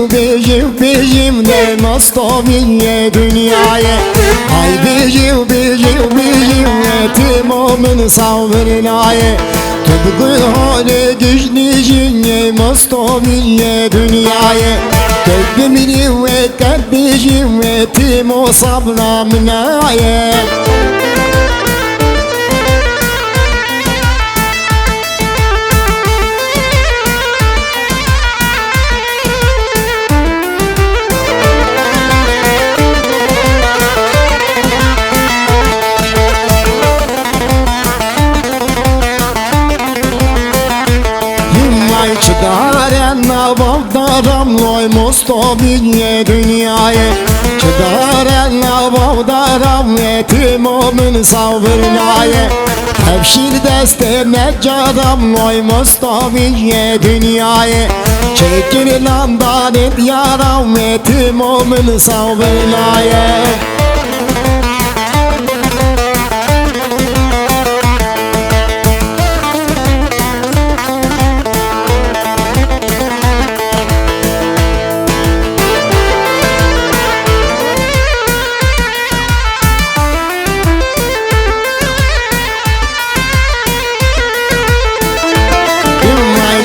بيجيم ده مصطفى دنياي هاي بيجيم تيمو من صبرناي تبقى هالي دجني مصطفى دنياي تبني وتبيجي تيمو صبرا مناي Çıkarana bavdaram loy Mustafi'ye dünyayı Çıkarana bavdaram yetim omun savrnayı Tevşir deste meccaram loy Mustafi'ye dünyayı Çekil landan et yaram yetim omun savrnayı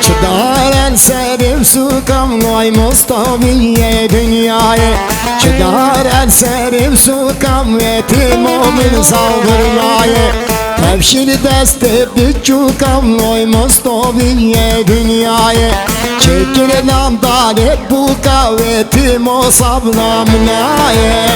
Çıdaren serim sukam loy Mustafi'ye dünyayı Çıdaren serim sukam yetim omun savrnayı Tevşir deste bütçukam loy Mustafi'ye dünyayı Çekil landan et bu kavvetim o sabramnayı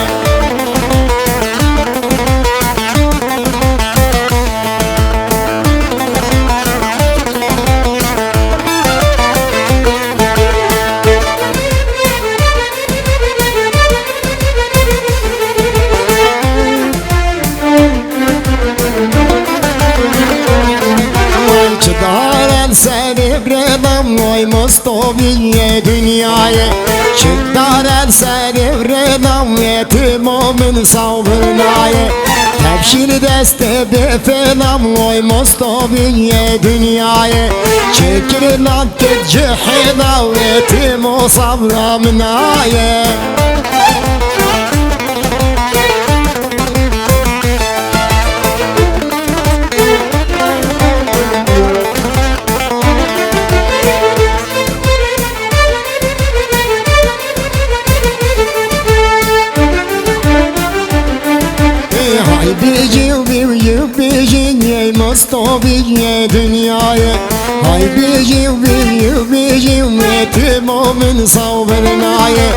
Çıdaren seni bredam loy Mustafi'ye dünyayı Çıdaren seni bredam yetim omun savrnayı Tevşir deste befelam loy Mustafi'ye dünyayı Çekil lan tecihina yetim o savramnayı Biyim Mustafi'ye dünyayı Hay biyim yetim omun savrnayı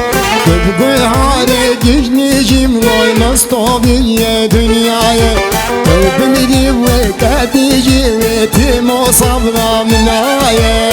Tıpkı hale gizlicim loy Mustafi'ye dünyayı Tıpkı ve kadicim yetim o savramnayı